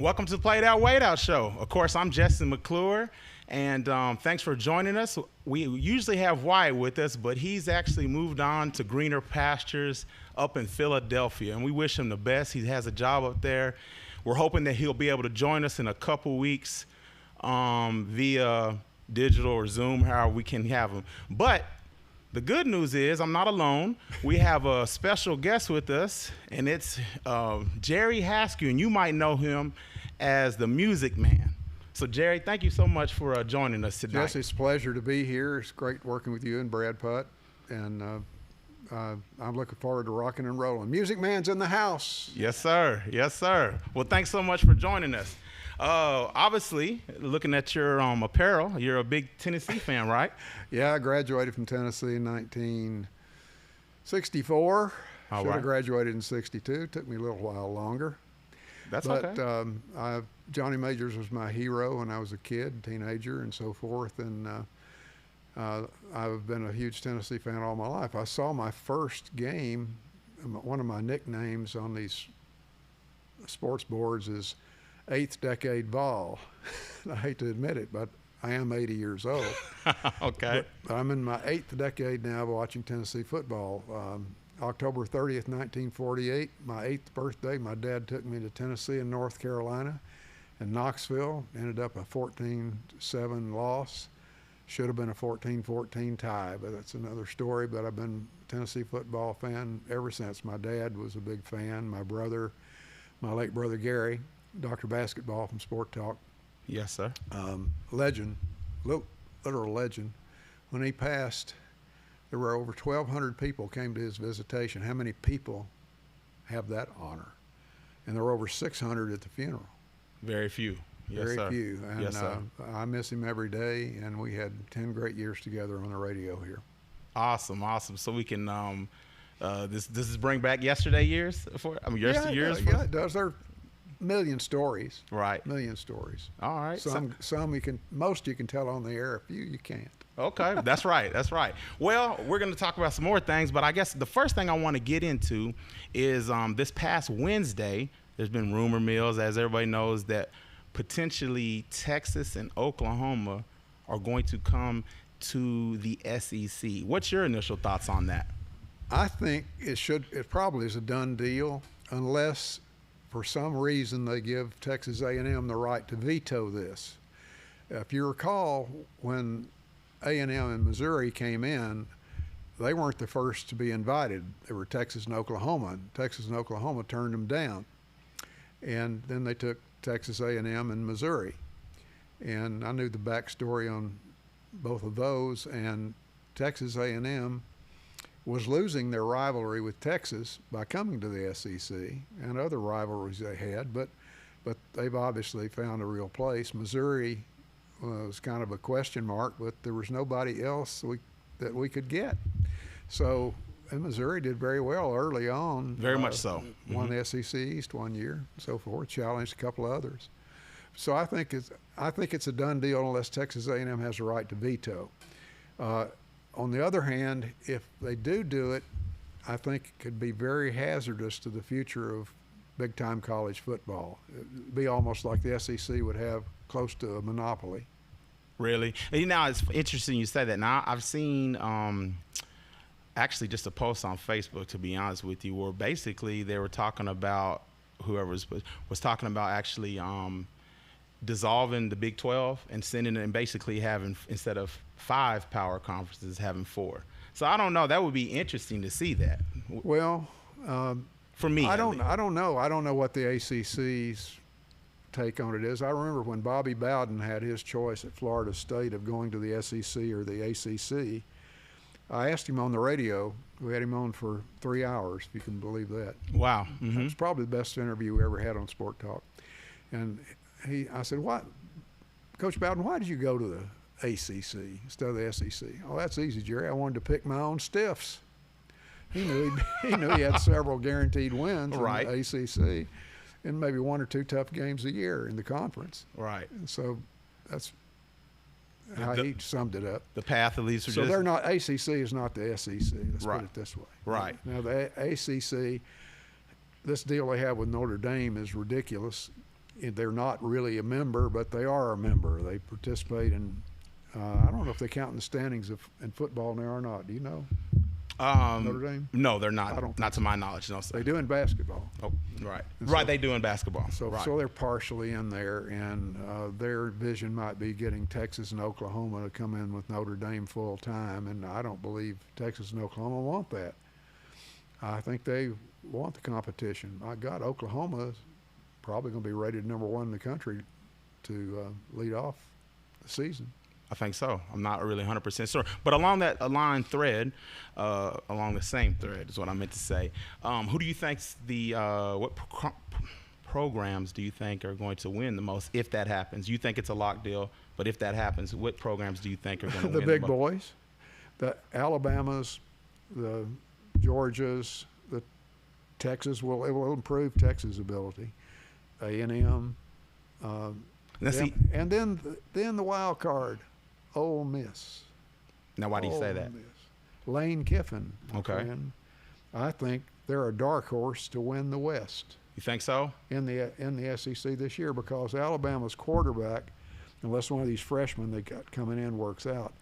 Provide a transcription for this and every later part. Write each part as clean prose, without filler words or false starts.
Welcome to the Play It Out, Wait Out show. Of course, I'm Justin McClure, and thanks for joining us. We usually have Wyatt with us, but he's actually moved on to greener pastures up in Philadelphia, and we wish him the best. He has a job up there. We're hoping that he'll be able to join us in a couple weeks via digital or Zoom, however we can have him. But the good news is I'm not alone. We have a special guest with us, and it's Jerre Haskew, and you might know him as the Music Man. So, Jerre, thank you so much for joining us tonight. Yes, it's a pleasure to be here. It's great working with you and Brad Putt, and I'm looking forward to rocking and rolling. Music Man's in the house. Yes, sir. Yes, sir. Well, thanks so much for joining us. Obviously, looking at your apparel, you're a big Tennessee fan, right? Yeah, I graduated from Tennessee in 1964. Should have graduated in 62. Took me a little while longer. That's but, okay. Johnny Majors was my hero when I was a kid, teenager, and so forth. And I've been a huge Tennessee fan all my life. I saw my first game. One of my nicknames on these sports boards is Eighth Decade Ball. I hate to admit it, but I am 80 years old. Okay. But I'm in my 8th decade now of watching Tennessee football. October 30th, 1948, my 8th birthday, my dad took me to Tennessee and North Carolina and Knoxville. Ended up a 14-7 loss. Should have been a 14-14 tie, but that's another story. But I've been a Tennessee football fan ever since. My dad was a big fan. My brother, my late brother Gary, Dr. Basketball from Sport Talk. Yes, sir. Legend, literal legend. When he passed, there were over 1,200 people came to his visitation. How many people have that honor? And there were over 600 at the funeral. Very few. Yes, Very sir. few. And yes, sir. I miss him every day, and we had 10 great years together on the radio here. Awesome, awesome. So we can, does this bring back yesterday years? Yeah, it does. There are million stories. Right. Million stories. All right. Most you can tell on the air. A few you can't. Okay, that's right. That's right. Well, we're going to talk about some more things, but I guess the first thing I want to get into is this past Wednesday, there's been rumor mills, as everybody knows, that potentially Texas and Oklahoma are going to come to the SEC. What's your initial thoughts on that? I think it probably is a done deal unless for some reason they give Texas A&M the right to veto this. If you recall, when A&M and Missouri came in, they weren't the first to be invited. They were Texas and Oklahoma. And Texas and Oklahoma turned them down. And then they took Texas A&M and Missouri. And I knew the backstory on both of those. And Texas A&M was losing their rivalry with Texas by coming to the SEC and other rivalries they had, but they've obviously found a real place. Missouri was kind of a question mark, but there was nobody else that we could get. So, and Missouri did very well early on. Very much so. Won the SEC East one year, so forth, challenged a couple of others. So I think it's a done deal unless Texas A&M has the right to veto. On the other hand, if they do it, I think it could be very hazardous to the future of big-time college football. It'd be almost like the SEC would have close to a monopoly. Really? You know, it's interesting you said that. Now, I've seen actually just a post on Facebook, to be honest with you, where basically they were talking about, whoever was talking about actually dissolving the Big 12 and sending it and basically having, instead of 5 power conferences, having 4. So I don't know. That would be interesting to see that. Well, for me, I don't know. I don't know what the ACC's take on it is. I remember when Bobby Bowden had his choice at Florida State of going to the SEC or the ACC. I asked him on the radio. We had him on for 3 hours, if you can believe that. Wow. Mm-hmm. It was probably the best interview we ever had on Sport Talk. And I said, "What, Coach Bowden? Why did you go to the ACC instead of the SEC?" "Oh, that's easy, Jerry. I wanted to pick my own stiffs." He knew he had several guaranteed wins right. in the ACC, and maybe 1 or 2 tough games a year in the conference. Right. And so that's how he summed it up. The path at least. So they're not. ACC is not the SEC. Let's right. put it this way. Right. Now the ACC, this deal they have with Notre Dame is ridiculous. they're not really a member, but they are a member. They participate in. I don't know if they count in the standings in football now or not. Do you know? Notre Dame? No, they're not. I don't Not to my knowledge. No, sir. They do in basketball. Oh, right. And Right, so- they do in basketball. So, right. so they're partially in there, and their vision might be getting Texas and Oklahoma to come in with Notre Dame full time, and I don't believe Texas and Oklahoma want that. I think they want the competition. My God, Oklahoma is probably going to be rated number 1 in the country to lead off the season. I think so. I'm not really 100% sure. But along that aligned thread, along the same thread is what I meant to say, who do you think's what programs do you think are going to win the most if that happens? You think it's a lock deal, but if that happens, what programs do you think are going to The win big the most? boys, the Alabamas, the Georgias, the Texas it will improve Texas' ability. A&M, Let's see. and then the wild card, Ole Miss. Now, why do you say Ole that? Miss. Lane Kiffin. my Okay. friend. I think they're a dark horse to win the West You think so? in the SEC this year because Alabama's quarterback, unless one of these freshmen they got coming in works out,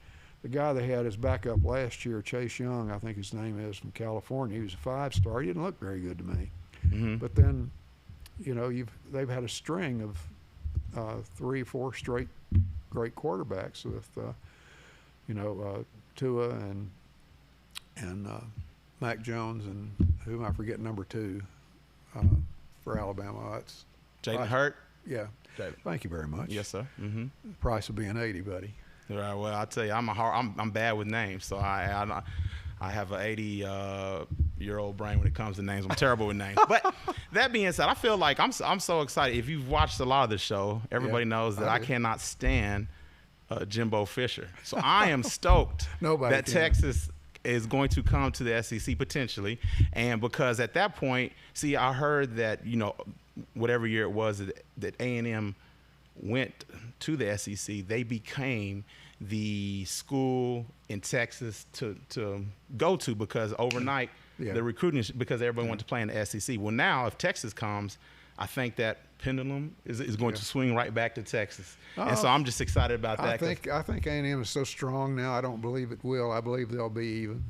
the guy they had as backup last year, Chase Young, I think his name is, from California. He was a 5-star. He didn't look very good to me. Mm-hmm. But then, they've had a string of 3 or 4 straight great quarterbacks with, Tua and Mac Jones and who am I forgetting number 2 for Alabama? It's Jalen Hurt? yeah. Jalen. Thank you very much. Yes, sir. Mm-hmm. Price of being 80, buddy. Right, well, I'll tell you, I'm bad with names, so I have an 80-year-old brain when it comes to names. I'm terrible with names. But that being said, I feel like I'm so excited. If you've watched a lot of the show, everybody knows that I did. cannot stand Jimbo Fisher. So I am stoked Nobody that can. Texas is going to come to the SEC potentially, and because at that point, see, I heard that whatever year it was that A&M went to the SEC, they became the school in Texas to go to because overnight Yeah. the recruiting because everybody wanted to play in the SEC. Well, now if Texas comes, I think that pendulum is going to swing right back to Texas, and so I'm just excited about that. I think A&M is so strong now. I don't believe it will. I believe they'll be even.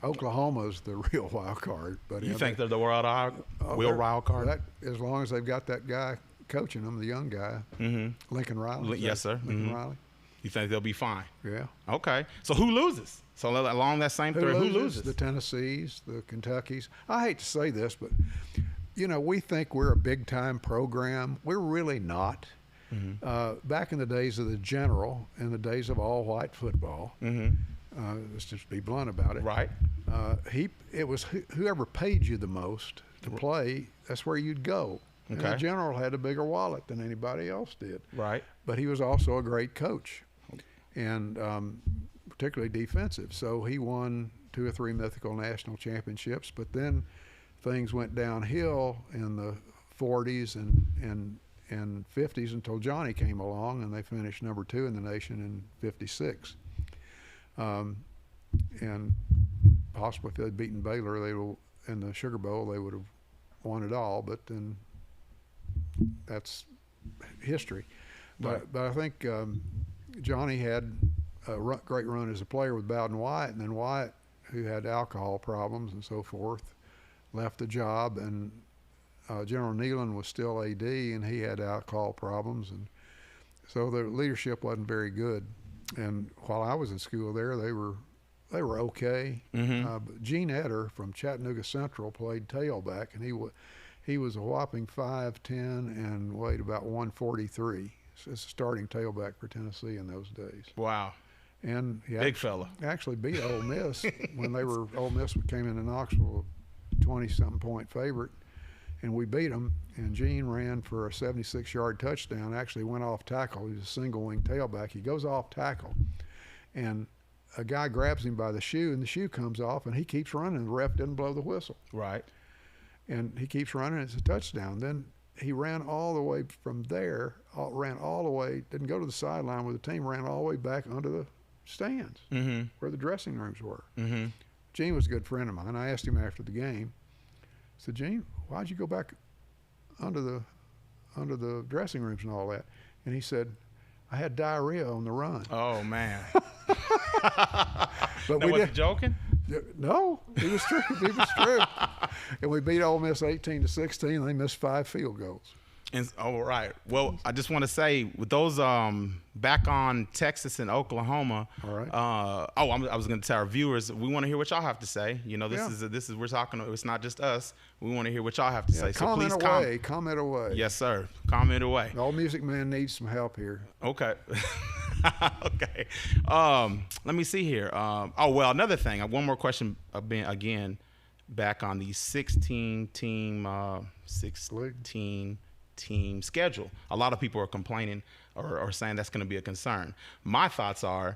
Oklahoma's the real wild card. But You think they're the wild card? As long as they've got that guy coaching them, the young guy, Lincoln Riley. Yes, sir. Lincoln Riley. You think they'll be fine? Yeah. Okay. So who loses? So along that same thread, who loses? The Tennessees, the Kentuckys. I hate to say this, but we think we're a big-time program. We're really not. Back in the days of the General, in the days of all-white football, let's just be blunt about it. Right. It was whoever paid you the most to play. That's where you'd go. And the Okay. General had a bigger wallet than anybody else did. Right. But he was also a great coach, and particularly defensive. So he won 2 or 3 mythical national championships. But then things went downhill in the 40s and 50s until Johnny came along, and they finished number 2 in the nation in '56. And possibly if they'd beaten Baylor, in the Sugar Bowl, they would have won it all. But then that's history. But I think Johnny had a great run as a player with Bowden Wyatt, and then Wyatt, who had alcohol problems and so forth, left the job, and General Nealon was still AD, and he had alcohol problems, and so the leadership wasn't very good. And while I was in school there, they were okay. But Gene Etter from Chattanooga Central played tailback, and he was a whopping 5'10" and weighed about 143. So it's a starting tailback for Tennessee in those days. Wow. And he Big fella. actually beat Ole Miss when Ole Miss came into Knoxville, 20-something point favorite, and we beat them. And Gene ran for a 76-yard touchdown. Actually went off tackle. He was a single-wing tailback. He goes off tackle, and a guy grabs him by the shoe, and the shoe comes off, and he keeps running. The ref didn't blow the whistle. Right. And he keeps running. It's a touchdown. Then he ran all the way from there, ran all the way, didn't go to the sideline with the team, ran all the way back under the stands where the dressing rooms were. Gene was a good friend of mine. I asked him after the game, I said, Gene, why'd you go back under the the dressing rooms and all that. And he said, I had diarrhea on the run. Oh man. But now, we was did. he joking? No, it was true. It was true. And we beat Ole Miss 18-16. They missed 5 field goals. And, all right. Well, I just want to say with those back on Texas and Oklahoma. All right. I was going to tell our viewers we want to hear what y'all have to say. You know, Yeah. this is we're talking. It's not just us. We want to hear what y'all have to say. So Comment please away. Comment away. Yes, sir. Comment away. All Music Man needs some help here. Okay. Okay. Let me see here. Another thing. One more question. Again, back on the 16 team schedule. A lot of people are complaining or saying that's going to be a concern. My thoughts are,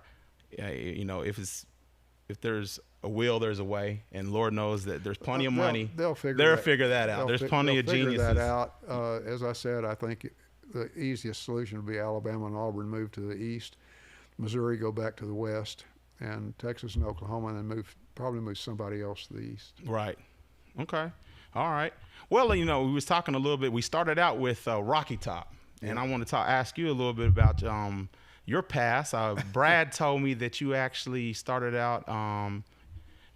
if there's a will, there's a way, and Lord knows that there's plenty of money. They'll figure that out. There's plenty of geniuses. Figure that out. As I said, I think the easiest solution would be Alabama and Auburn move to the east, Missouri go back to the west, and Texas and Oklahoma, and then probably move somebody else to the east. Right. Okay. All right. Well, we was talking a little bit. We started out with Rocky Top, and I want to ask you a little bit about your past. Brad told me that you actually started out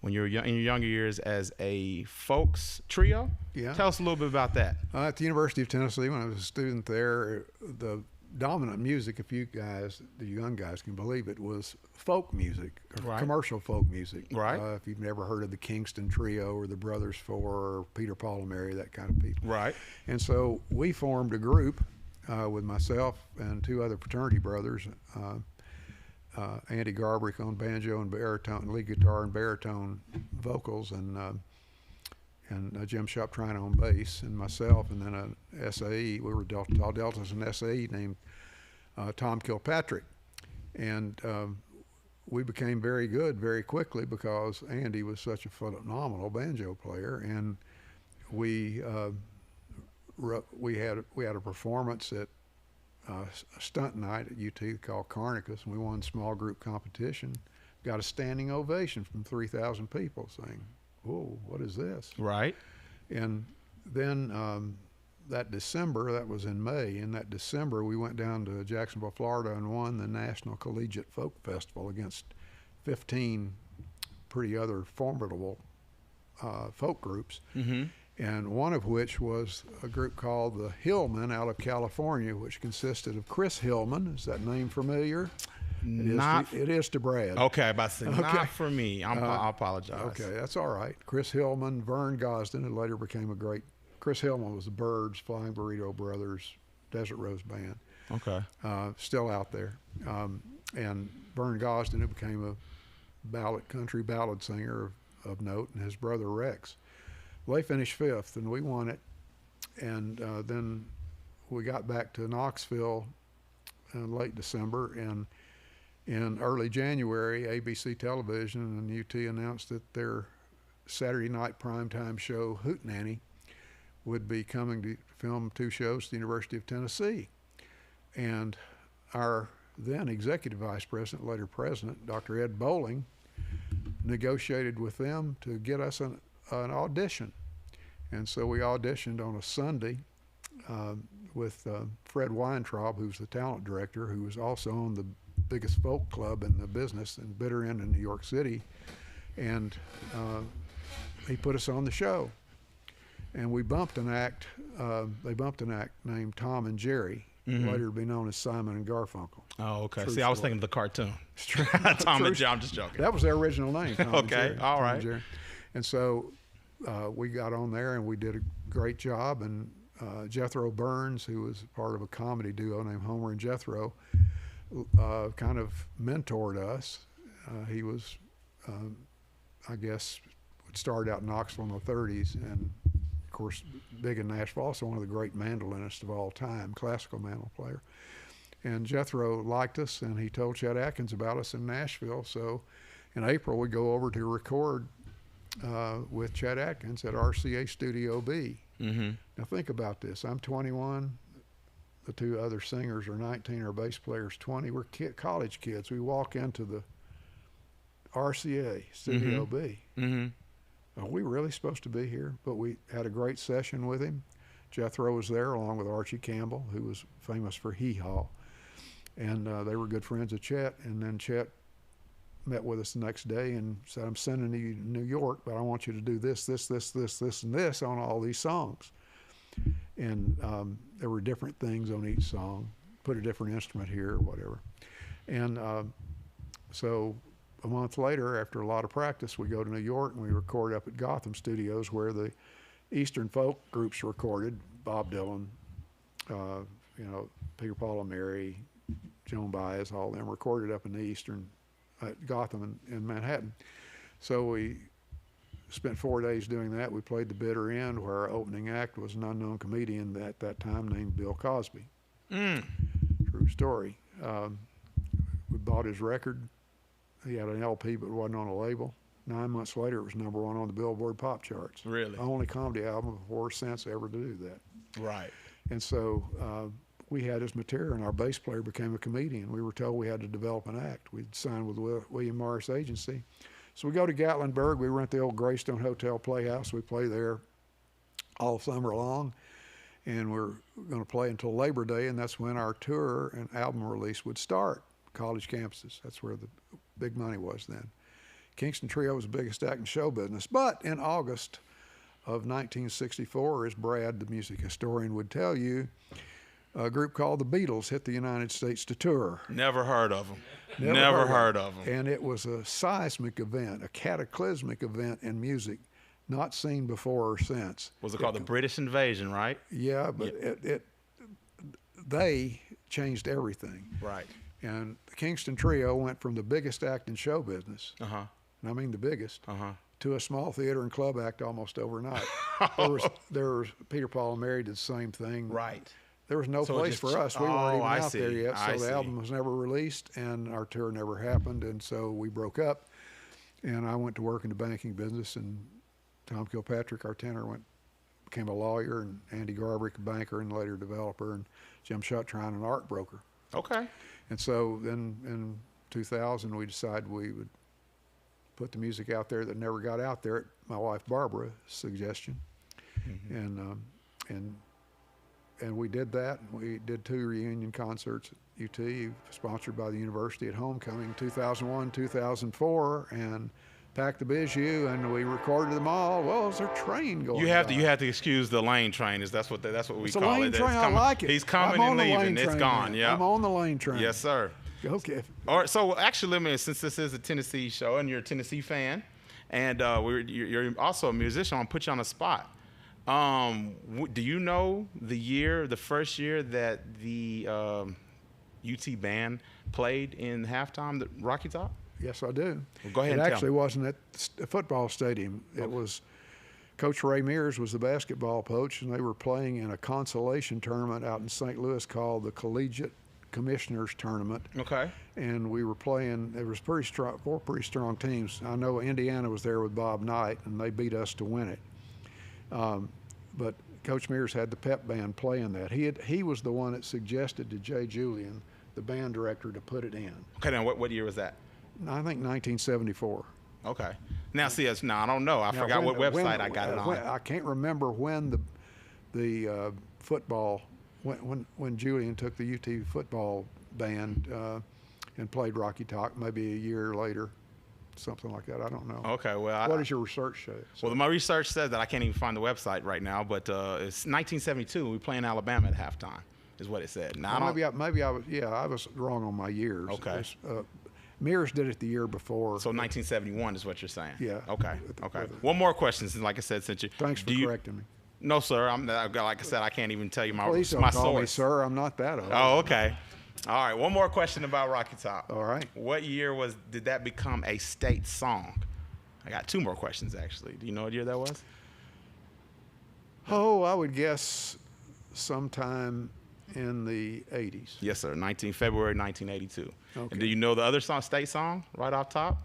when you were in your younger years as a folks trio. Yeah. Tell us a little bit about that. At the University of Tennessee, when I was a student there, the dominant music, if you guys, the young guys can believe it, was folk music, or Right. commercial folk music. Right. If you've never heard of the Kingston Trio or the Brothers Four or Peter, Paul, and Mary, that kind of people. Right. And so we formed a group with myself and 2 other fraternity brothers, Andy Garbrick on banjo and baritone, lead guitar and baritone vocals, and Jim Shoptrine on bass, and myself, and then an SAE. We were Tall Deltas, and SAE named Tom Kilpatrick. And we became very good very quickly because Andy was such a phenomenal banjo player, and we had a performance at a stunt night at UT called Carnicus, and we won small group competition. Got a standing ovation from 3,000 people saying, "Whoa, what is this?" Right. And then that December, that was in May, in that December we went down to Jacksonville, Florida and won the National Collegiate Folk Festival against 15 pretty other formidable folk groups. Mm-hmm. And one of which was a group called the Hillmen out of California, which consisted of Chris Hillman. Is that name familiar? It is to Brad. Okay, about to say, Okay. not for me. I apologize. Okay, that's all right. Chris Hillman, Vern Gosden, who later became a great. Chris Hillman was the Byrds, Flying Burrito Brothers, Desert Rose Band. Okay. Still out there. And Vern Gosden, who became a country ballad singer of note, and his brother Rex. Well, they finished 5th, and we won it. And then we got back to Knoxville in late December, and in early January, ABC Television and UT announced that their Saturday night primetime show, Hootenanny, would be coming to film 2 shows at the University of Tennessee. And our then executive vice president, later president, Dr. Ed Bowling, negotiated with them to get us an audition. And so we auditioned on a Sunday with Fred Weintraub, who's the talent director, who was also on the biggest folk club in the business in Bitter End in New York City. And he put us on the show. And we bumped an act, they bumped an act named Tom and Jerry, later to be known as Simon and Garfunkel. Oh, okay. True See, I was story. thinking of the cartoon. Tom and Jerry. I'm just joking. That was their original name, Tom and Okay, Jerry. all Tom right. and Jerry. And so we got on there and we did a great job. And Jethro Burns, who was part of a comedy duo named Homer and Jethro, kind of mentored us. He was, I guess, started out in Knoxville in the 30s, and of course, big in Nashville, also one of the great mandolinists of all time, classical mandolin player. And Jethro liked us, and he told Chet Atkins about us in Nashville. So in April, we go over to record with Chet Atkins at RCA Studio B. Mm-hmm. Now think about this. I'm 21. The 2 other singers are 19. Our bass player's 20. We're college kids. We walk into the RCA Studio B. Mm-hmm. Are we really supposed to be here? But we had a great session with him. Jethro was there along with Archie Campbell, who was famous for Hee Haw. And they were good friends of Chet. And then Chet met with us the next day and said, I'm sending you to New York, but I want you to do this, this, this, this, this, and this on all these songs. And there were different things on each song, put a different instrument here or whatever. And so a month later, after a lot of practice, we go to New York and we record up at Gotham Studios, where the Eastern folk groups recorded. Bob Dylan, Peter, Paul and Mary, Joan Baez, all of them recorded up in the Eastern, Gotham in Manhattan. So we spent 4 days doing that. We played the bitter end, where our opening act was an unknown comedian at that time named Bill Cosby. True story. We bought his record. He had an LP, but it wasn't on a label. 9 months later, it was #1 on the Billboard pop charts. Really? The only comedy album before Sense ever to do that. Right. And so we had his material, and our bass player became a comedian. We were told we had to develop an act. We'd signed with William Morris Agency. So we go to Gatlinburg. We rent the old Greystone Hotel Playhouse. We play there all summer long. And we're going to play until Labor Day, and that's when our tour and album release would start. College campuses. That's where the big money was then. Kingston Trio was the biggest act in show business. But in August of 1964, as Brad, the music historian, would tell you, a group called the Beatles hit the United States to tour. Never heard of them. Never heard of them. And it was a seismic event, a cataclysmic event in music, not seen before or since. Was it called the British Invasion, right? Yeah, but they changed everything. Right. And the Kingston Trio went from the biggest act in show business, and I mean the biggest, to a small theater and club act almost overnight. There was Peter, Paul and Mary did the same thing. Right. There was no place for us. We weren't even out there yet, so the album was never released, and our tour never happened, and so we broke up. And I went to work in the banking business, and Tom Kilpatrick, our tenor, became a lawyer, and Andy Garbrick, a banker and later developer, and Jim Shuttron, an art broker. Okay. And so then in 2000, we decided we would put the music out there that never got out there at my wife Barbara's suggestion. And we did that. We did 2 reunion concerts at UT, sponsored by the university at Homecoming, 2001, 2004, and packed the Bijou, and we recorded them all. Well, is there a train going? You have to excuse the lane train. That's what we it's call it. It's a lane train. I like it. He's coming and leaving. It's gone. Yeah. I'm on the lane train. Yes, sir. Okay. All right. So actually, since this is a Tennessee show and you're a Tennessee fan, and you're also a musician, I'll put you on the spot. Do you know the first year that the UT band played in halftime, the Rocky Top? Yes, I do. Well, go ahead. It actually wasn't at the football stadium. Okay. It was Coach Ray Mears was the basketball coach, and they were playing in a consolation tournament out in St. Louis called the Collegiate Commissioners Tournament. Okay. And we were playing. There was four pretty strong teams. I know Indiana was there with Bob Knight, and they beat us to win it. But Coach Mears had the pep band playing that. He was the one that suggested to Jay Julian, the band director, to put it in. Okay. Now, what year was that? I think 1974. Okay. Now, see, I don't know. I forgot what website I got it on. I can't remember when the football, when Julian took the UT football band and played Rocky Top, maybe a year later, something like that. I don't know. Okay. Well, what does your research say? Well, my research says that I can't even find the website right now, but it's 1972. We play in Alabama at halftime, is what it said. Now, I was wrong on my years. Okay. Mears did it the year before. So 1971 is what you're saying. Yeah. Okay. One more question, since, like I said, since you. Thanks for correcting me. No, sir. Like I said, I can't even tell you my Please don't my call source. me sir. I'm not that old. Oh, okay. All right. One more question about Rocky Top. All right. What year did that become a state song? I got 2 more questions, actually. Do you know what year that was? Oh, I would guess sometime in the 80s. Yes, sir. February 1982. Okay. And do you know the other state song right off top?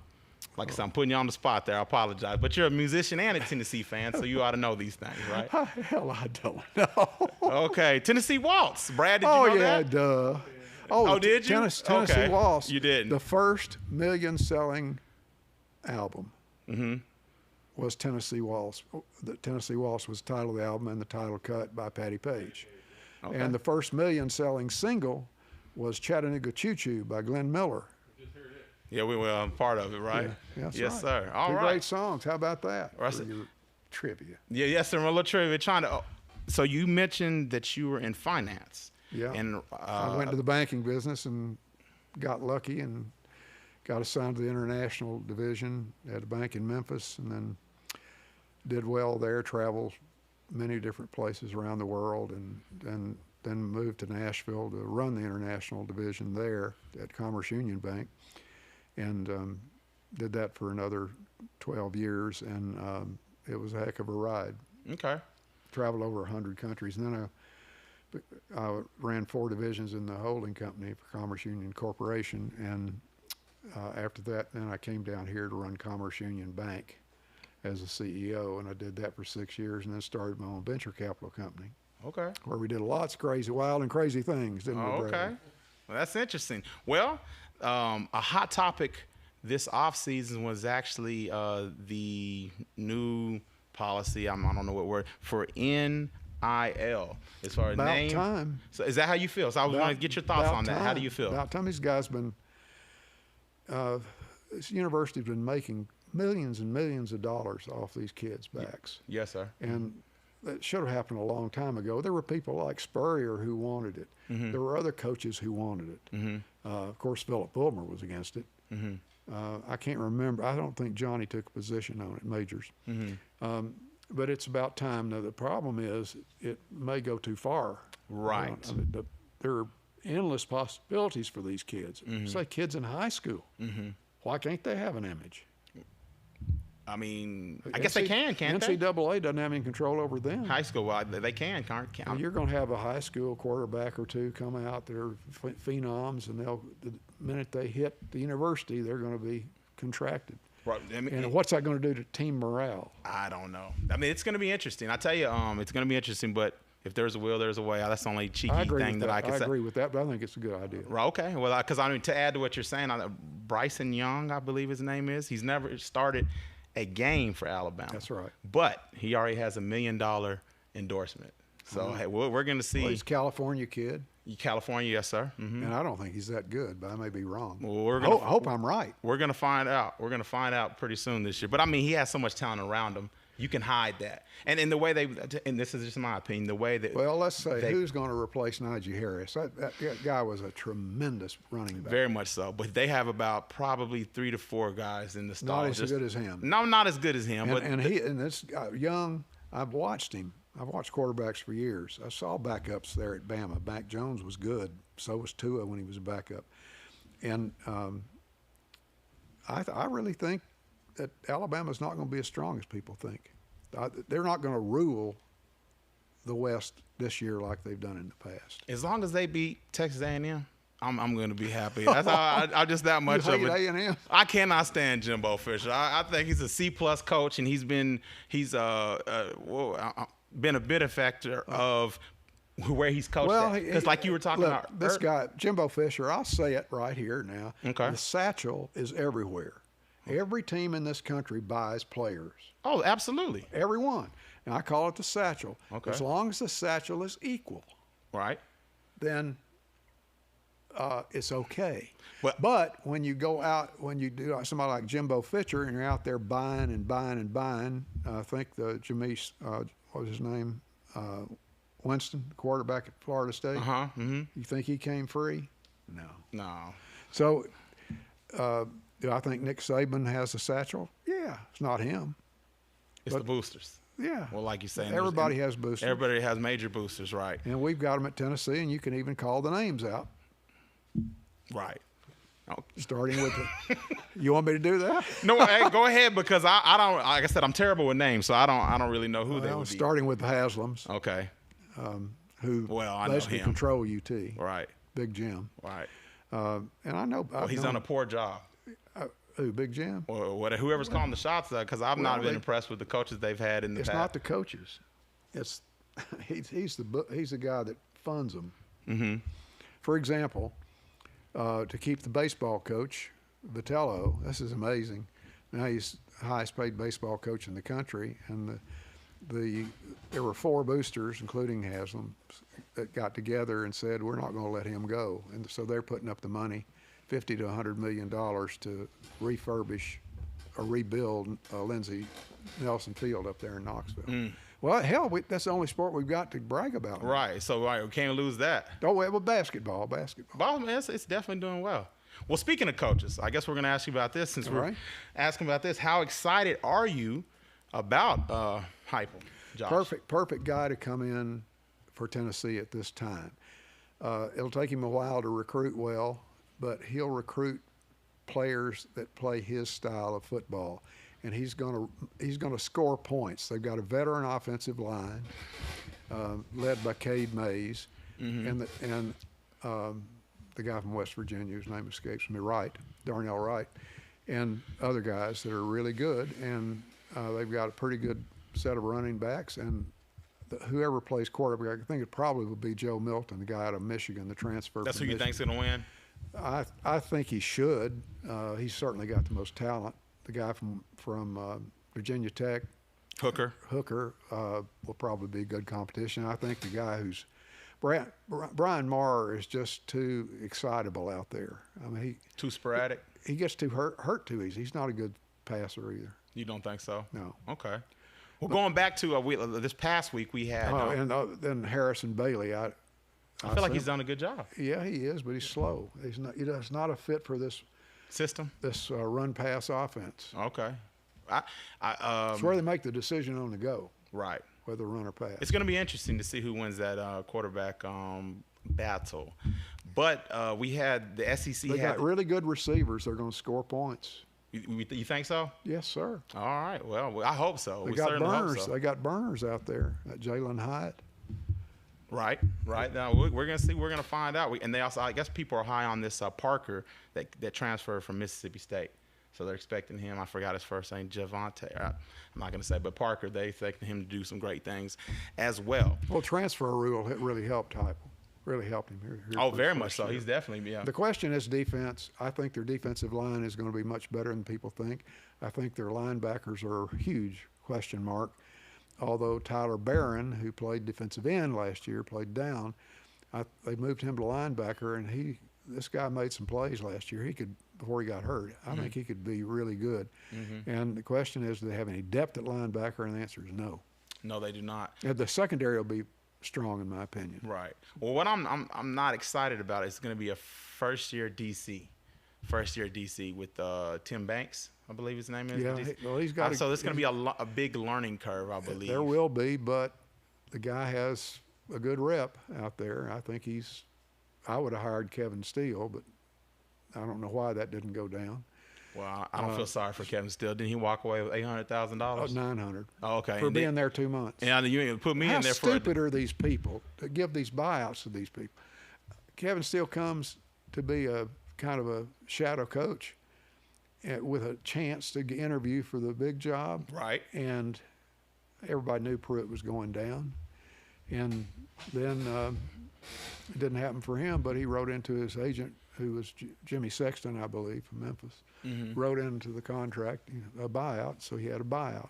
Like I said, I'm putting you on the spot there. I apologize. But you're a musician and a Tennessee fan, so you ought to know these things, right? Hell, I don't know. Okay. Tennessee Waltz. Brad, did you know that? Duh. Oh, did you? Tennessee Waltz. You didn't. The first million-selling album. Mm-hmm. was Tennessee Waltz. The Tennessee Waltz was the title of the album and the title cut by Patti Page. Okay. And the first million-selling single was Chattanooga Choo Choo by Glenn Miller. Yeah, we were part of it, right? Yeah, that's yes, right. sir. All Two right. great songs. How about that? Right. For your trivia. Yeah, yes, sir. A little trivia. So you mentioned that you were in finance. Yeah. And I went to the banking business and got lucky and got assigned to the international division at a bank in Memphis, and then did well there, traveled many different places around the world, and then moved to Nashville to run the international division there at Commerce Union Bank, and did that for another 12 years, and it was a heck of a ride. Okay. Traveled over 100 countries, and then I ran 4 divisions in the holding company for Commerce Union Corporation, and after that, then I came down here to run Commerce Union Bank as a CEO, and I did that for 6 years, and then started my own venture capital company. Okay. Where we did lots of wild and crazy things, didn't we, Oh, Brad? okay. Well, that's interesting. Well, a hot topic this off season was actually the new policy. I don't know what word for NIL as far as About name. time. So is that how you feel? So I was going to get your thoughts on that. How do you feel? About time. These guys been. This university's been making millions and millions of dollars off these kids' backs. Yes, sir. And that should have happened a long time ago. There were people like Spurrier who wanted it. Mm-hmm. There were other coaches who wanted it. Mm-hmm. Of course, Philip Fulmer was against it. Mm-hmm. I can't remember. I don't think Johnny took a position on it, Majors. Mm-hmm. But it's about time. Now, the problem is it may go too far. Right. I mean, there are endless possibilities for these kids. Mm-hmm. Say kids in high school. Mm-hmm. Why can't they have an image? I mean, I guess they can't they? NCAA doesn't have any control over them. High school, well, they can't. And you're going to have a high school quarterback or two come out that are phenoms, and the minute they hit the university, they're going to be contracted. Right. I mean, And what's that going to do to team morale? I don't know. I mean, it's going to be interesting. I tell you, it's going to be interesting. But if there's a will, there's a way. That's the only cheeky thing that I can say. I agree with that, but I think it's a good idea. Right, okay. Well, because I mean, to add to what you're saying, Bryson Young, I believe his name is. He's never started a game for Alabama. That's right. But he already has $1 million endorsement. So hey, we're going to see. Well, he's a California kid. California, yes, sir. Mm-hmm. And I don't think he's that good, but I may be wrong. Well, I hope I'm right. We're going to find out. We're going to find out pretty soon this year. But I mean, he has so much talent around him. You can hide that. And in the way and this is just my opinion, the way that. Well, let's say who's going to replace Najee Harris? That guy was a tremendous running back. Very much so. But they have about probably 3 to 4 guys in the stall. Not as good as him. No, not as good as him. And this guy, Young, I've watched him. I've watched quarterbacks for years. I saw backups there at Bama. Mac Jones was good. So was Tua when he was a backup. And I really think that Alabama's not going to be as strong as people think. They're not going to rule the West this year like they've done in the past. As long as they beat Texas A&M, I'm going to be happy. That's how I'm just that much You of hate it. A&M? I cannot stand Jimbo Fisher. I think he's a C+ coach, and he's been a benefactor of where he's coached. Well, because like you were talking about, this guy Jimbo Fisher. I'll say it right here now. Okay. The satchel is everywhere. Every team in this country buys players. Oh, absolutely. Everyone. And I call it the satchel. Okay. As long as the satchel is equal, Right. then it's okay. But when you go out, when you do somebody like Jimbo Fisher, and you're out there buying and buying and buying, I think the Jameis, what was his name? Winston, quarterback at Florida State. Uh-huh. Mm-hmm. You think he came free? No. No. So do I think Nick Saban has a satchel? Yeah. It's not him. It's the boosters. Yeah. Well, like you say, everybody has boosters. Everybody has major boosters, right? And we've got them at Tennessee, and you can even call the names out. Right. Oh. Starting with you want me to do that? No, hey, go ahead, because I don't. Like I said, I'm terrible with names, so I don't really know who they would be. Starting with the Haslams, Okay. who I know basically him. control UT. Right. Big Jim. Right. And I know. Well, he's done a poor job. Who, Big Jim? Or whoever's calling the shots, because I've not been impressed with the coaches they've had in the It's past. not the coaches. It's he's the guy that funds them. Mm-hmm. For example, to keep the baseball coach Vitello, this is amazing. Now he's the highest paid baseball coach in the country, and there were 4 boosters, including Haslam, that got together and said, we're not going to let him go. And so they're putting up the money, $50 to $100 million to refurbish or rebuild Lindsey Nelson Field up there in Knoxville. Well, hell, that's the only sport we've got to brag about. Right. So we can't lose that. Oh, well, basketball. Ball, man, it's definitely doing well. Well, speaking of coaches, I guess we're going to ask you about this since we're asking about this. How excited are you about Heupel, Josh? Perfect guy to come in for Tennessee at this time. It'll take him a while to recruit well, but he'll recruit players that play his style of football, and he's going to score points. They've got a veteran offensive line led by Cade Mays, and the guy from West Virginia whose name escapes me, Darnell Wright, and other guys that are really good, and they've got a pretty good set of running backs, and whoever plays quarterback, I think it probably will be Joe Milton, the guy out of Michigan, the transfer. That's from who you think's going to win? I think he should. He's certainly got the most talent. The guy from Virginia Tech, Hooker, will probably be good competition. I think the guy who's Brian Maher is just too excitable out there. I mean, too sporadic. He gets too hurt too easy. He's not a good passer either. You don't think so? No. Okay. Well, going back to this past week, we had. Then Harrison Bailey. I feel like he's done a good job. Yeah, he is, but he's slow. He's not a fit for this system. This run-pass offense. Okay. It's where they make the decision on the go. Right. Whether run or pass. It's going to be interesting to see who wins that quarterback battle. But we had the SEC. They got really good receivers. They're going to score points. You think so? Yes, sir. All right. Well, I hope so. They got burners. They got burners out there. Jalen Hyatt. Right. Now we're gonna see. We're gonna find out. And they also, I guess, people are high on this Parker that transferred from Mississippi State. So they're expecting him. I forgot his first name, Javante. I'm not going to say, but Parker. They expect him to do some great things as well. Well, transfer rule really helped Heupel. Really helped him here. Very much so. He's definitely, yeah. The question is defense. I think their defensive line is going to be much better than people think. I think their linebackers are a huge question mark. Although Tyler Barron, who played defensive end last year, played down, they moved him to linebacker, and this guy made some plays last year. He could, before he got hurt, I think he could be really good. And the question is, do they have any depth at linebacker? And the answer is no. No, they do not. And the secondary will be strong, in my opinion. Right. Well, what I'm not excited about is going to be a first-year DC with Tim Banks, I believe his name is. Yeah. Well, he's got. So it's going to be a big learning curve, I believe. There will be, but the guy has a good rep out there. I think I would have hired Kevin Steele, but I don't know why that didn't go down. Well, I don't feel sorry for Kevin Steele. Didn't he walk away with $800,000? $900. Oh, okay. For being there 2 months. Yeah, you put me in there for. How stupid are these people to give these buyouts to these people? Kevin Steele comes to be a kind of a shadow coach with a chance to interview for the big job. Right. And everybody knew Pruitt was going down. And then it didn't happen for him, but he wrote into his agent, who was Jimmy Sexton, I believe, from Memphis, wrote into the contract a buyout, so he had a buyout.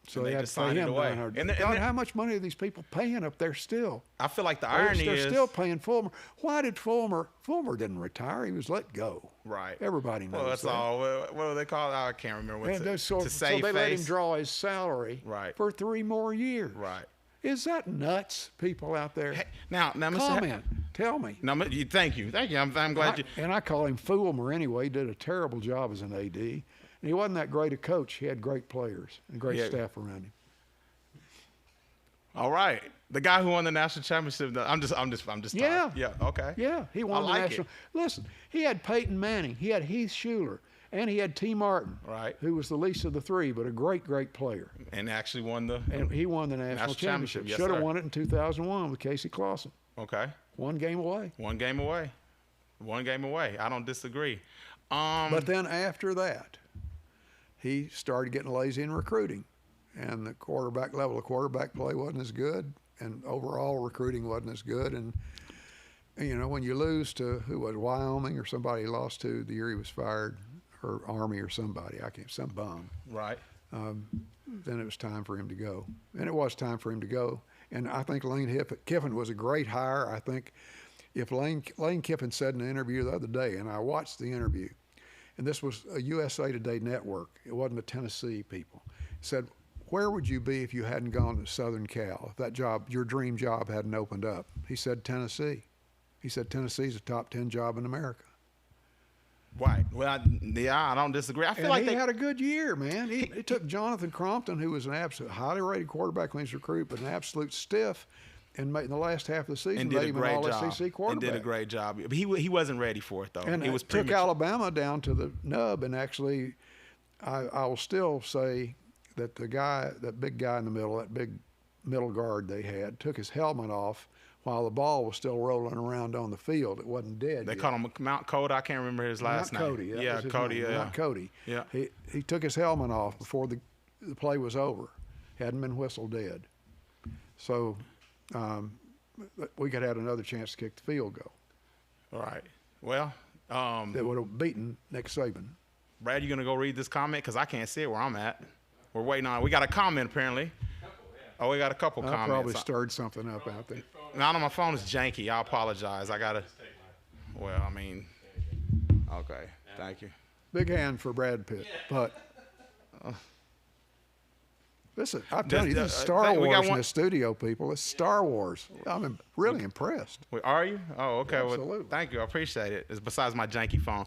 So they had to pay him $900. And how much money are these people paying up there still? I feel like the irony is they're still paying Fulmer. Why did Fulmer didn't retire? He was let go. Right. Everybody knows that. Well, that's all. What do they call it? I can't remember what to so save they face. let him draw his salary for 3 more years. Right. Is that nuts, people out there? Hey, now, Mr. Comment. Tell me. No, thank you. I'm glad you. And I call him Fulmer anyway. He did a terrible job as an AD. And he wasn't that great a coach. He had great players and great staff around him. All right, the guy who won the national championship. I'm just. Yeah. Yeah. Okay. Yeah, he won the national. Listen, he had Peyton Manning. He had Heath Shuler. And he had T. Martin, who was the least of the 3, but a great, great player. And actually won the. And he won the national championship. Yes, should have won it in 2001 with Casey Clausen. Okay. 1 game away. 1 game away. 1 game away. I don't disagree. But then after that, he started getting lazy in recruiting, and the quarterback level of quarterback play wasn't as good, and overall recruiting wasn't as good. And when you lose to who was Wyoming or somebody he lost to the year he was fired, or Army or somebody. I can't, some bum. Right. Then it was time for him to go. And it was time for him to go. And I think Lane Kiffin was a great hire. I think if Lane Kiffin said in an interview the other day, and I watched the interview, and this was a USA Today network, it wasn't a Tennessee people, said, where would you be if you hadn't gone to Southern Cal, if that job, your dream job hadn't opened up? He said Tennessee. He said Tennessee's a top 10 job in America. Right. Well, I don't disagree. I feel And like he they had a good year, man. He took Jonathan Crompton, who was an absolute highly rated quarterback when he was recruited, but an absolute stiff, and in the last half of the season, and made did a him an great all-SEC job. quarterback. And did a great job. But he wasn't ready for it though. And it was took premature. Alabama down to the nub, and actually, I will still say that that big guy in the middle, that big middle guard they had, took his helmet off while the ball was still rolling around on the field. It wasn't dead They yet. called him Mount Cody. I can't remember his last Not name. Cody. That Yeah, was his Cody. name. Yeah. Not Cody. Yeah. He took his helmet off before the play was over. Hadn't been whistled dead. So we could have had another chance to kick the field goal. All right. Well, That would have beaten Nick Saban. Brad, you gonna go read this comment because I can't see it where I'm at. We're waiting on it. We got a comment apparently. Oh, we got a couple I comments. probably stirred something up out there. Now my phone is janky. I apologize. I gotta. Well, I mean. Okay. Thank you. Big hand for Brad Pitt, but listen, I'm telling you, this is Star we got Wars in one- the studio, people. It's Star Wars. I'm really impressed. Wait, are you? Oh, okay. Well, Absolutely. thank you. I appreciate it. It's besides my janky phone.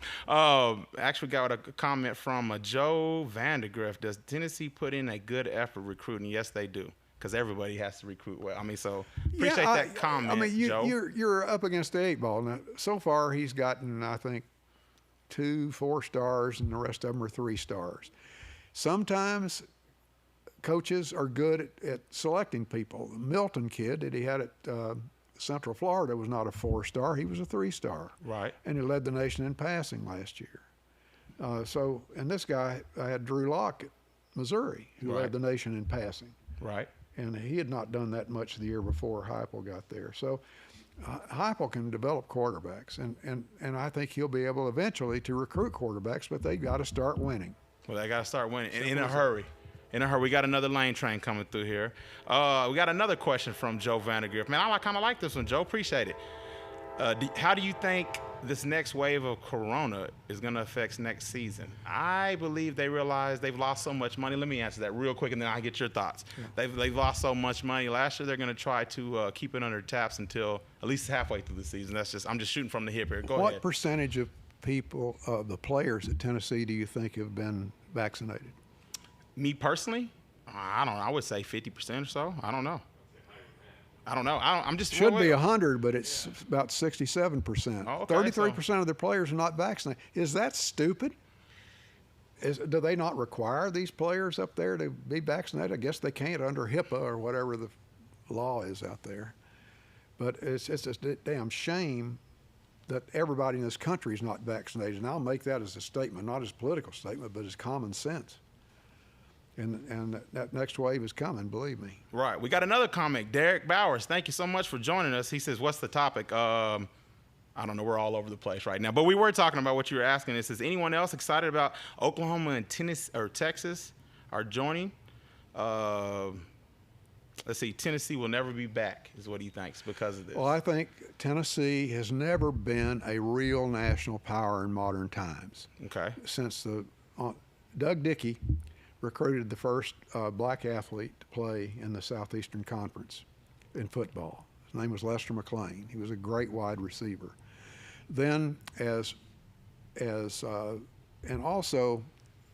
Actually, got a comment from Joe Vandergrift. Does Tennessee put in a good effort recruiting? Yes, they do. Because everybody has to recruit well. I mean, so appreciate that comment, I mean, Joe. you're up against the 8 ball. Now, so far, he's gotten, I think, 2 4-stars, and the rest of them are 3 stars. Sometimes coaches are good at selecting people. The Milton kid that he had at Central Florida was not a 4-star. He was a 3-star. Right. And he led the nation in passing last year. And this guy, I had Drew Lock at Missouri, who Right. led the nation in passing. Right. And he had not done that much the year before Heupel got there. So Heupel can develop quarterbacks, and I think he'll be able eventually to recruit quarterbacks, but they got to start winning. Well, they got to start winning in a hurry. In a hurry. We got another lane train coming through here. We got another question from Joe Vandergrift. Man, I kind of like this one, Joe. Appreciate it. How do you think this next wave of Corona is going to affect next season? I believe they realize they've lost so much money. Let me answer that real quick, and then I'll get your thoughts. Yeah. They've lost so much money. Last year, they're going to try to keep it under taps until at least halfway through the season. I'm just shooting from the hip here. Go ahead. What percentage of people, the players at Tennessee, do you think have been vaccinated? Me personally, I don't know. I would say 50% or so. I don't know. I'm just Should be 100, but it's about 67%. Oh, okay, 33% of their players are not vaccinated. Is that stupid? Do they not require these players up there to be vaccinated? I guess they can't under HIPAA or whatever the law is out there. But it's a damn shame that everybody in this country is not vaccinated. And I'll make that as a statement, not as a political statement, but as common sense. And that next wave is coming, believe me. Right. We got another comment. Derek Bowers, thank you so much for joining us. He says, what's the topic? I don't know. We're all over the place right now. But we were talking about what you were asking. It says, anyone else excited about Oklahoma and Tennessee or Texas are joining? Let's see. Tennessee will never be back is what he thinks because of this. Well, I think Tennessee has never been a real national power in modern times. Okay. Since Doug Dickey recruited the first black athlete to play in the Southeastern Conference in football. His name was Lester McLean. He was a great wide receiver. Then and also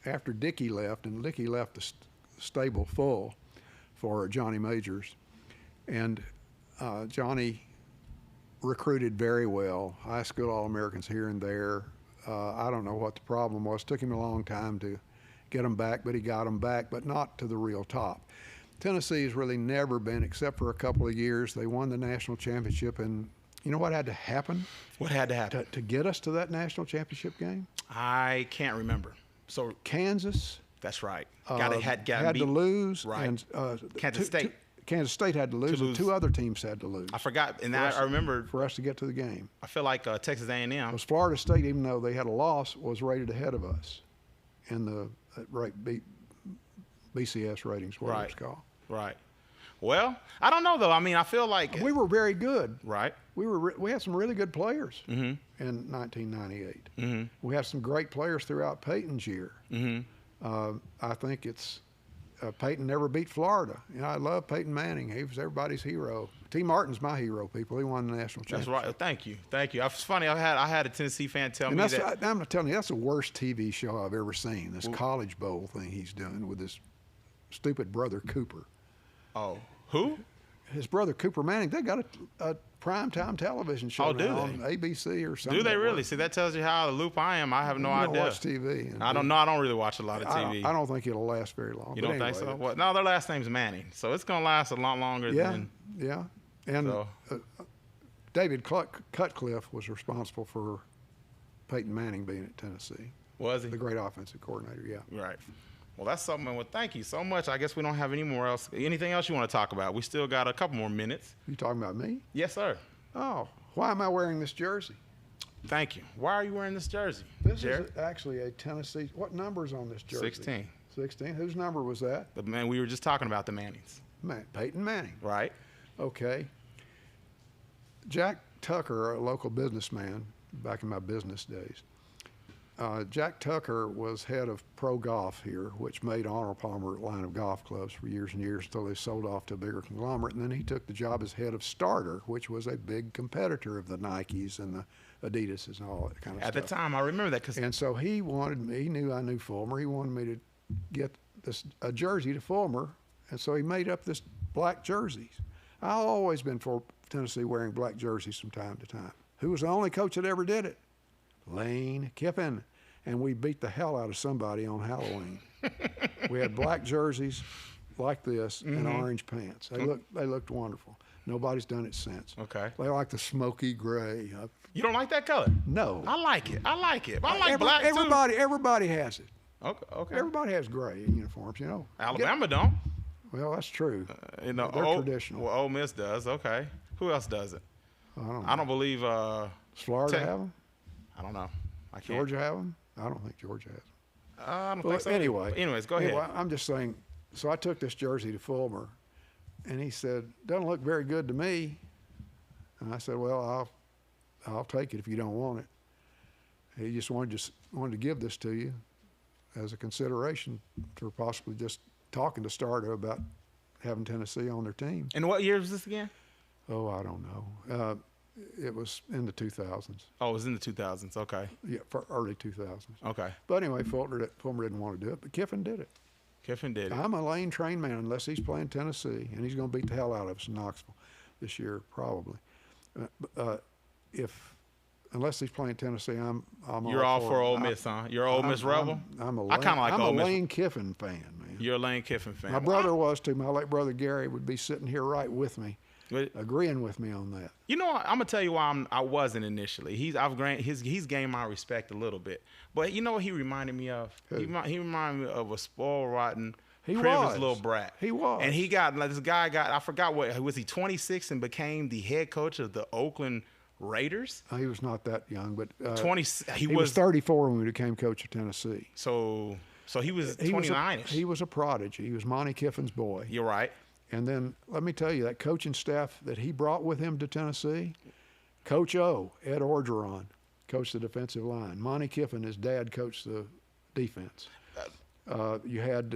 after Dickey left, and Dickey left the stable full for Johnny Majors, and Johnny recruited very well, high school All-Americans here and there. I don't know what the problem was. It took him a long time to get them back, but he got them back, but not to the real top. Tennessee has really never been, except for a couple of years. They won the national championship, and you know what had to happen? What had to happen? To get us to that national championship game? I can't remember. So Kansas. That's right. Had to lose. Right. And, Kansas State. Kansas State had to lose, and 2 other teams had to lose. I forgot, and I remember for us to get to the game. I feel like Texas A&M. Because Florida State, even though they had a loss, was rated ahead of us. in the BCS ratings, whatever it's called. Right. Well, I don't know though. I mean, I feel like We were very good. right. We had some really good players in 1998. We have some great players throughout Peyton's year. I think it's Peyton never beat Florida. You know, I love Peyton Manning. He was everybody's hero. T. Martin's my hero. People, he won the national championship. That's right. Thank you. It's funny. I had a Tennessee fan tell me that. I'm telling you, that's the worst TV show I've ever seen. This College Bowl thing he's doing with his stupid brother Cooper. Oh, who? His brother Cooper Manning. They got a primetime television show now on ABC or something. Do they really? See, that tells you how out of the loop I am. I have no idea. Don't watch TV. I don't know. I don't really watch a lot of TV. I don't think it'll last very long. You don't think so? Well, no, their last name's Manning, so it's gonna last a lot longer than. Yeah. And So. David Cutcliffe was responsible for Peyton Manning being at Tennessee. Was he? The great offensive coordinator, yeah. Right. Well, that's something. Well, thank you so much. I guess we don't have anything else you want to talk about? We still got a couple more minutes. You talking about me? Yes, sir. Oh, why am I wearing this jersey? Thank you. Why are you wearing this jersey? This Jerre? is actually a Tennessee. What number's on this jersey? 16. 16. Whose number was that? The man we were just talking about, the Mannings. Peyton Manning. Right. Okay. Jack Tucker, a local businessman back in my business days, Jack Tucker was head of Pro Golf here, which made Arnold Palmer line of golf clubs for years and years until they sold off to a bigger conglomerate. And then he took the job as head of Starter, which was a big competitor of the Nikes and the Adidases and all that kind of stuff. At the time, I remember that. And so he wanted me, he knew I knew Fulmer, he wanted me to get a jersey to Fulmer, and so he made up this black jerseys. I've always been for Tennessee wearing black jerseys from time to time. Who was the only coach that ever did it? Lane Kiffin. And we beat the hell out of somebody on Halloween. We had black jerseys like this and orange pants. They looked wonderful. Nobody's done it since. Okay. They like the smoky gray. You don't like that color? No. I like it. I like black too. Everybody has it. Okay. Everybody has gray in uniforms, you know. Alabama don't. Well, that's true. You know, They're traditional. Well, Ole Miss does. Okay. Who else does it? I don't believe. Does Florida have them? I don't know. I can't. Georgia have them? I don't think Georgia has them. I don't think so. Anyways, go ahead. I'm just saying. So I took this jersey to Fulmer, and he said, "Doesn't look very good to me." And I said, "Well, I'll take it if you don't want it." He just wanted to give this to you as a consideration for possibly just talking to Starter about having Tennessee on their team. And what year was this again? Oh, I don't know. It was in the 2000s. Oh, it was in the 2000s. Okay. Yeah, for early 2000s. Okay. But anyway, Fulmer didn't want to do it, but Kiffin did it. Kiffin did it. I'm a Lane trained man unless he's playing Tennessee, and he's going to beat the hell out of us in Knoxville this year, probably. Unless he's playing Tennessee, I'm You're all for Ole Miss, huh? You're Ole Miss rebel. I kind of like Ole Miss. I'm a Lane Kiffin fan, man. You're a Lane Kiffin fan. My brother was too. My late brother Gary would be sitting here right with me, agreeing with me on that. You know, I'm gonna tell you why I wasn't initially. He's gained my respect a little bit, but you know what he reminded me of? Who? He reminded me of a spoiled, rotten, privileged little brat. He was, and this guy got I forgot what was he 26 and became the head coach of the Oakland Raiders. He was not that young, but 20. He was 34 when he became coach of Tennessee. So he was 29ish. He was a prodigy. He was Monty Kiffin's boy. You're right. And then let me tell you, that coaching staff that he brought with him to Tennessee, Coach O, Ed Orgeron, coached the defensive line. Monty Kiffin, his dad, coached the defense. You had,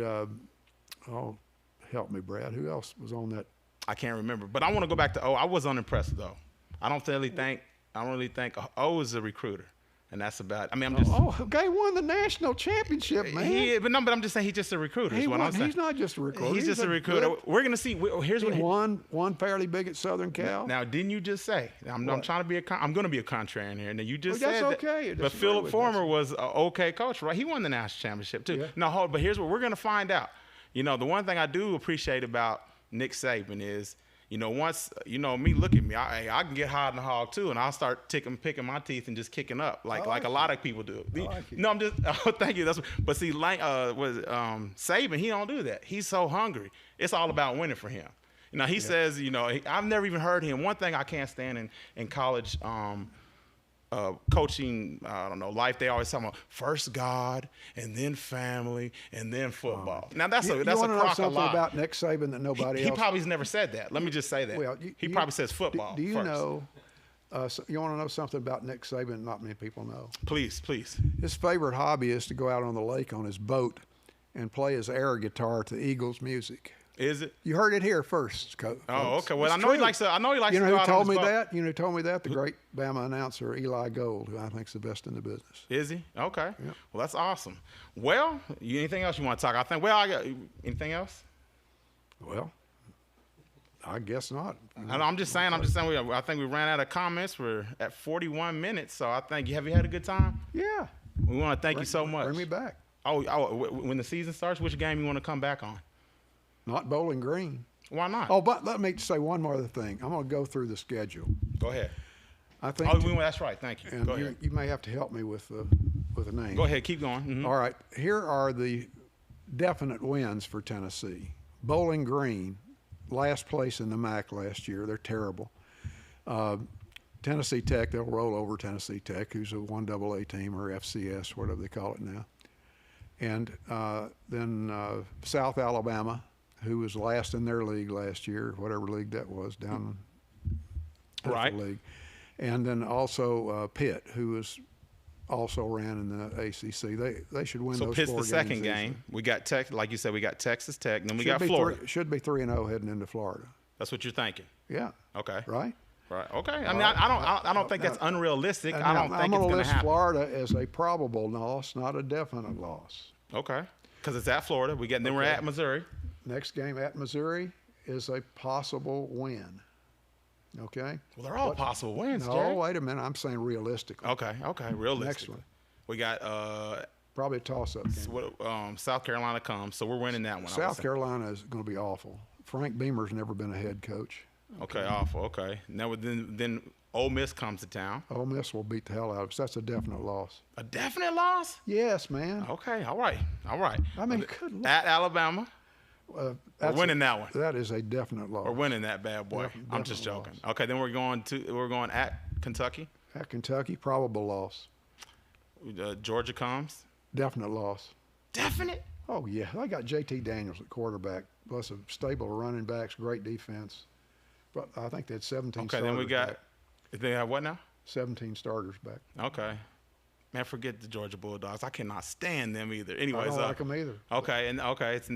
help me, Brad. Who else was on that? I can't remember. But I want to go back to O. I was unimpressed, though. I don't really think O is a recruiter. And that's about it. I mean, I'm just. Guy won the national championship, man. But I'm just saying he's just a recruiter. He's not just a recruiter. He's just a recruiter. We're gonna see. Here's what he won fairly big at Southern Cal. Now, didn't you just say? I'm trying to be I'm going to be a contrarian here. Now you just said that's okay. But Philip Fulmer was an okay coach, right? He won the national championship too. Yeah. But here's what we're going to find out. You know, the one thing I do appreciate about Nick Saban is, you know, once, you know, look at me. I can get hot in the hog too, and I'll start picking my teeth and just kicking up like a lot of people do. No, I'm just. Oh, thank you. But see, Saban, he don't do that. He's so hungry. It's all about winning for him. You know, he says, you know, I've never even heard him. One thing I can't stand in college coaching, I don't know, life, they always talk about first God and then family and then football. Now that's a you crock want to know of something lie. about Nick Saban that nobody He else? probably's never said that. Let me just say that. Well, he probably says football. Do you first. know? You want to know something about Nick Saban not many people know? Please, please. His favorite hobby is to go out on the lake on his boat and play his air guitar to Eagles music. Is it? You heard it here first, folks. Oh, okay. Well, It's I know he true. likes to. I know he likes You to know go who out on told his me boat. that? You know who told me that? The great Bama announcer Eli Gold, who I think is the best in the business. Is he? Okay. Yep. Well, that's awesome. Well, anything else you want to talk? I think. Well, I got anything else? Well, I guess not. I'm just saying. I think we ran out of comments. We're at 41 minutes, so I think. Have you had a good time? Yeah. We want to thank you so much. Bring me back. Oh, when the season starts, which game you want to come back on? Not Bowling Green. Why not? Oh, but let me say one more other thing. I'm going to go through the schedule. Go ahead. I think. That's right. Thank you. And Go ahead. you may have to help me with the name. Go ahead. Keep going. Mhm. All right. Here are the definite wins for Tennessee. Bowling Green, last place in the MAC last year. They're terrible. Tennessee Tech, they'll roll over Tennessee Tech, who's a 1AA team or FCS, whatever they call it now. And then South Alabama, who was last in their league last year, whatever league that was, down in Right. the league. And then also Pitt, who was also ran in the ACC. They should win So those Pitt's four the second games game. easily. We got Tech, like you said, we got Texas Tech, and then we Should got be Florida. should be 3-0 heading into Florida. That's what you're thinking. Yeah. Okay. Right. Right. Okay. I mean, I don't think that's unrealistic. I don't think I'm it's going going to to list happen. Florida as a probable loss, not a definite loss. Okay. Because it's at Florida. Then we're at Missouri. Next game at Missouri is a possible win. Okay. Well, they're all possible wins, No, Jerry. wait a minute. I'm saying realistically. Okay. Realistic. Next one. We got Probably a toss-up game. South Carolina comes, so we're winning that one. I would South say. Carolina is going to be awful. Frank Beamer's never been a head coach. Okay, awful. Okay. Now then Ole Miss comes to town. Ole Miss will beat the hell out of us. That's a definite loss. A definite loss? Yes, man. Okay, all right. I mean, good luck. At Alabama, we're winning that one. That is a definite loss. We're winning that bad boy. I'm just Definite joking. Okay, then we're going at Kentucky. At Kentucky, probable loss. Georgia comes. Definite loss. Definite? Oh, yeah. I got J.T. Daniels at quarterback, plus a stable of running backs, great defense. But I think they had 17 Okay, starters then we got back. they have what now? 17 starters back. Okay. Man, forget the Georgia Bulldogs. I cannot stand them either. I Anyways, don't like them either. Okay, and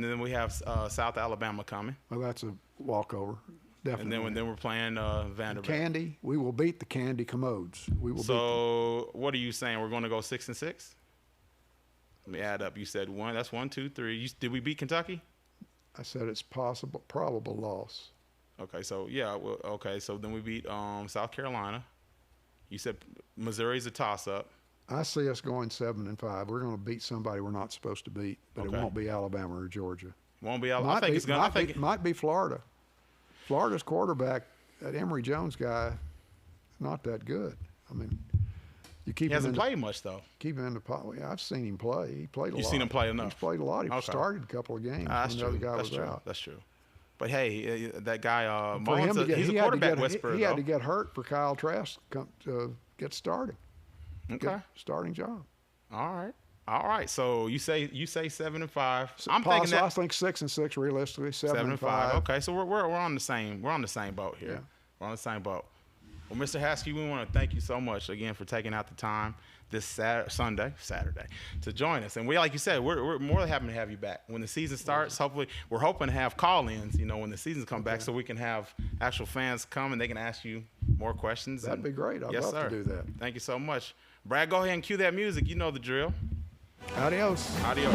then we have South Alabama coming. Well, that's a walkover. And Definitely. then we're playing Vanderbilt. Candy, we will beat the Candy Commodes. We will beat them. So what are you saying? We're going to go 6-6? Let me add up. You said one. That's 1, 2, 3. Did we beat Kentucky? I said it's probable loss. Okay, so yeah. Well, okay, so then we beat South Carolina. You said Missouri's a toss-up. I see us going 7-5. We're going to beat somebody we're not supposed to beat, but Okay. it won't be Alabama or Georgia. Won't be. I think it's going. to Might be Florida. Florida's quarterback, that Emory Jones guy, not that good. I mean, you keep He him hasn't in played much though. keep him in the pot. Yeah, I've seen him play. He played a lot. You've seen him play enough. He's played a lot. He Okay. started a couple of games That's when true. the other guy That's was true. out. That's true. But hey, that guy For him Mullins, to get, he's a he had to quarterback get- whisperer He had though. to get hurt for Kyle Trask to get started. Okay. Get starting job. All right. So you say 7-5. I'm thinking I that think 6-6 realistically. 7-5. Okay, so we're on the same boat here. Yeah. We're on the same boat. Well, Mr. Haskew, we want to thank you so much again for taking out the time this Saturday to join us. And we, like you said, we're more than happy to have you back when the season starts. Hopefully, we're hoping to have call-ins. When the seasons come back, so we can have actual fans come and they can ask you more questions. That'd be great. I'd yes, love sir. to do that. Thank you so much, Brad. Go ahead and cue that music. You know the drill. Adios. Adios.